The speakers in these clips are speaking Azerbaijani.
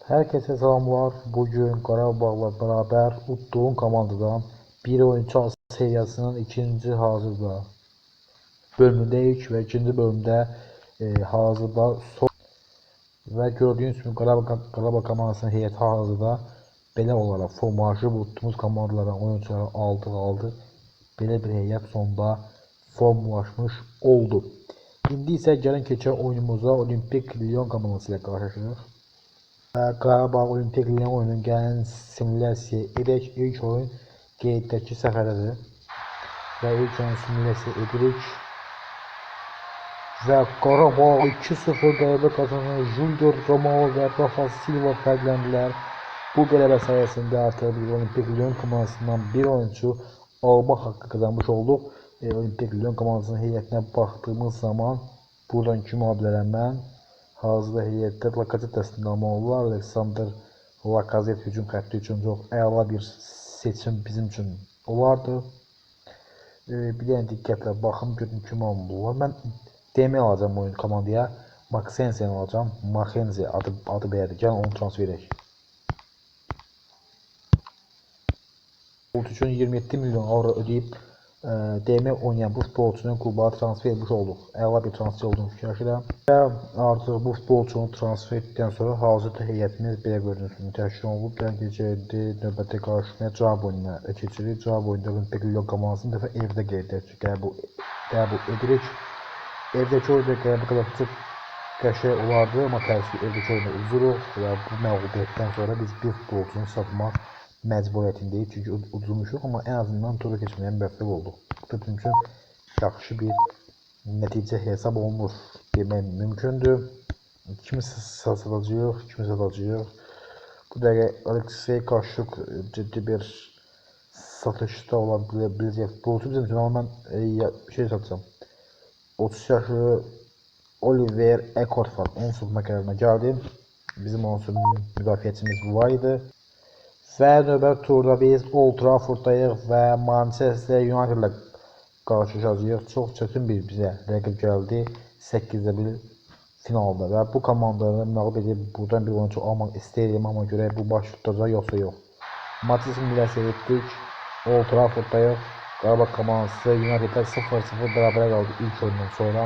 Herkese selamlar. Bugün Qarabağla beraber utduğum komandadan bir oyuncu seriyasının ikinci hazırda bölümündeyik ve ikinci bölümde hazırda ve gördüğünüz gibi Qarabağ komandasının heyeti hazırda belə olaraq formaşı utduğumuz komandalardan oyuncuları aldı. Belə bir heyet sonunda formalaşmış oldu. İndi isə gəlin keçək oyunumuza. Olimpik Lyon komandası ilə qarşılaşırıq. Qarabağ Olimpik Lyon oyunun gələn simulyasiya edək. İlk oyun qeyddəki səfərədir və ilk oyun simulyasiya edirik və Qarabağ 2-0 qələbə qazanır. Junior Romao və Rafa Silva fərqləndilər. Bu qələbə sayəsində artıq bir Olimpik Lyon komandasından bir oyuncu alma haqqı qazanmış olduq. Olimpik Lyon komandasının heyətinə baxdığımız zaman buradan kimi abilərəm mən. Hazırda heyətdə Lakazetəsində olmalılar. Aleksandr Lakazet hücum xətti üçün çox əla bir seçim bizim üçün olardı. Bir dənə diqqətlə baxım görün kimi olmalılar. Mən DM alacağım oyun komandaya. Maxenzi'ni alacağım. Maxenzi adı belədir. Gəlin onu transfer edək. Futbolçu üçün 27 milyon avro ödəyib DM oynayan bu futbolçunun kluba transfer etmiş olduq. Əla bir transfer olduğunu fikirləşirəm. Və artıq bu futbolçunu transfer etdikdən sonra hazırda heyətimiz belə gördüyünüz kimi təşkil olunub. Gəlin keçək növbəti qarşılaşmaya Cavab oyununa keçirik. Cavab oyunda Olimpik Lyon komandasını dəfə evdə qəbul edirik. Evdəki oyunda qəbul qədər çox qəşəng olardı, amma təəssüf evdəki oyunda uzuruq və bu məğlubiyyətdən sonra biz bir futbolçunu satmaq məcburiyyətindəyik, çünki uduzmuşuq, amma ən azından tura keçməyə müvəffəq olduq. Bu bizim üçün yaxşı bir nəticə hesab olunur demək mümkündür. Kimisi satılacaq, kimisi satılacaq. Bu dəqiqə Aleksey Kaşuk ciddi bir satışda ola biləcək futbolçu bizim üçün, amma mən şey satacağım. 30 yaşlı Oliver Ekort var, onun satma qərarına gəldi. Bizim onsuz müdafiəçimiz var idi. Və növbəti turda biz Old Trafford'dayıq və Manchester United ilə qarşılaşacağıq. Çox çətin bir bizə rəqib gəldi 8-1 finalda və bu komandanı məğlub edib buradan bir oyuncu almaq istəyirəm, amma görək bu baş tutacaq yoxsa yox. Maçı simulyasiya etdik. Old Trafford'dayıq. Qarabağ komandası United'lə 0-0 bərabərə qaldı ilk oyundan sonra.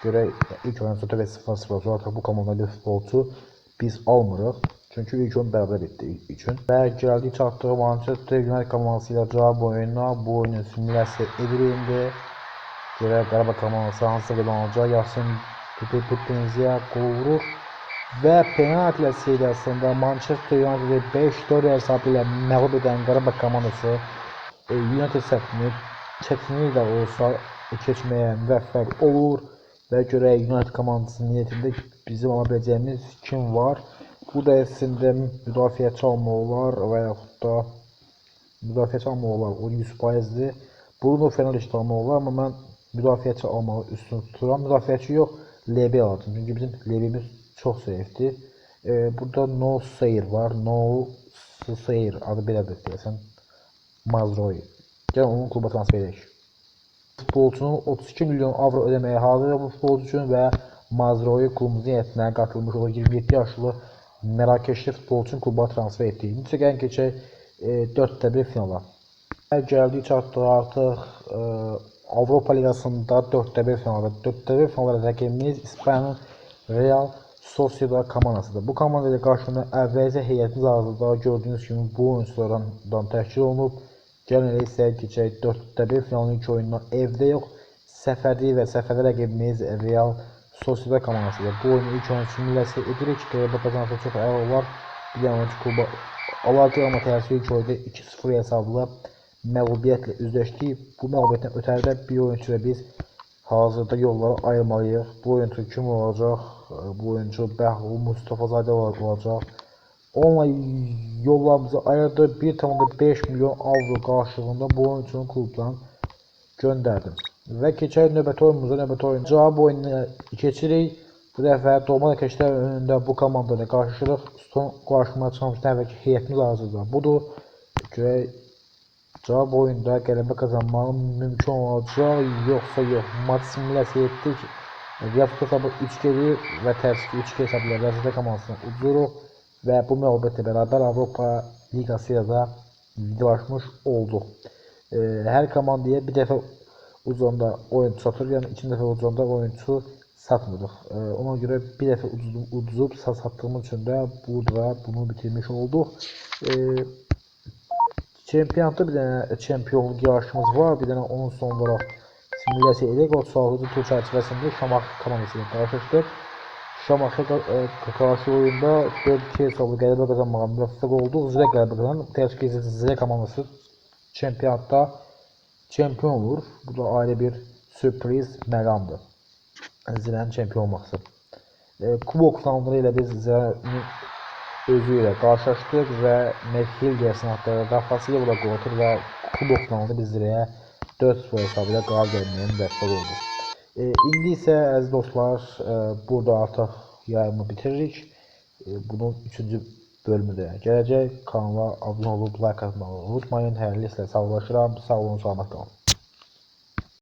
Görək ilk oyundan sonra 0-0 sonra bu komandada bir futbolçu biz almırıq. Çünki ilk oyun bərabər etdiyi üçün. Və gəldik çatdığı Manchester United komandası ilə cavab oyununa. Bu oyunu simulyasiya edirik indi. Görək Qarabağ komandası hansı qazanacaq. Yasin Penziya qol vurur. Və penalti seriyasında Manchester United 5-4 hesabı ilə məğlub edən Qarabağ komandası United səhvini çətinliklə olsa keçməyə müvəffəq olur. Və görək United komandasının niyyətində bizim ala biləcəyimiz kim var? Burada əslində müdafiəçi alma olar və yaxud da müdafiəçi alma olar, o 100%'dir. Bruno Fernandes alma olar, amma mən müdafiəçi almağı üstün tuturam. Müdafiəçi yox, LB alacağım. Çünki bizim LB'miz çox zəifdir. Burada No Sayır var, No Sayır adı belədir deyəsən. Mazroi. Gəl onun kluba transfer edək. Futbolçunun 32 milyon avro ödəməyə hazır bu futbolçu üçün və Mazroi klubumuzun heyətinə qatılmış olur. 27 yaşlı Mərakeşli futbolçunun kluba transfer etdiyi. İndi gəlin keçək 4-1 finala. Gəldik çatdıq artıq Avropa Liqasında 4-1 finalda. 4-1 finalda rəqibimiz İspaniyanın Real Sociedad komandasıdır. Bu komanda ilə qarşılığında əvvəlcə heyətimiz hazırda gördüyünüz kimi bu oyunculardan təşkil olunub. Gəlin elə isə keçək 4-1 finalın ilk oyununa evdə yox, səfərdə və səfərdə rəqibimiz Real Sociedad komandasıdır. Bu oyunu ilk oyun simulyasiya edirik. Qələbə qazanırsa çox əla olar. Bir dənə oyuncu kluba alacaq, amma təəssüf ilk oyunda 2-0 hesablı məğlubiyyətlə üzləşdik. Bu məğlubiyyətdən ötəridə bir oyuncu ilə biz hazırda yolları ayırmalıyıq. Bu oyuncu kim olacaq? Bu oyuncu Bəhlul Mustafazadə olacaq. Onunla yollarımızı ayırdı. 1,5 milyon avro qarşılığında bu oyuncunun klubdan göndərdim. Və keçək növbəti oyunumuza. Növbəti oyun cavab oyununa keçirik. Bu dəfə doğma raketçilər önündə bu komanda ilə qarşılaşırıq. Son qarşılaşmaya çıxmışdan əvvəlki heyətimiz hazırda budur. Görək cavab oyunda qələbə qazanmaq mümkün olacaq yoxsa yox. Maç simulyasiya etdik. Yapıq hesabı 3 gedir və təəssüf 3 hesabı ilə Rəzədə komandasını uduruq. və bu məğlubiyyətlə bərabər Avropa Liqası ilə də vidalaşmış olduq. Hər komandaya bir dəfə ucunda oyuncu satır, yəni 2 dəfə ucunda oyuncu satmırıq. Ona görə bir dəfə uduzub satdığımız üçün də burada bunu bitirmiş olduq. Çempionatda bir dənə çempionluq yarışımız var. Bir dənə onun son olaraq simulyasiya edək. 36-cı tur çərçivəsində Şamaxı komandası ilə qarşılaşdıq. Şamaxı qarşı oyunda 4-2 hesablı qələbə qazanmağa müvəffəq olduq. Zirə qələbə qazanıb. Təəssüf ki, Zirə komandası çempionatda çempion olur. Bu da ayrı bir sürpriz məqamdır. Zirənin çempion olması. Kubok finalları ilə biz Zirənin özü ilə qarşılaşdıq və Mekil sınaqları qapası ilə qoyulur və kubok finalında biz Zirəyə 4-0 hesabı ilə qalib gəlməyə müvəffəq olduq. İndi isə əziz dostlar, burada artıq yayımı bitiririk. Bunun 3-cü bölümü də gələcək. Kanala abunə olub like atmağı unutmayın. Hər ilə sağollaşıram. Sağ olun, salamat qalın.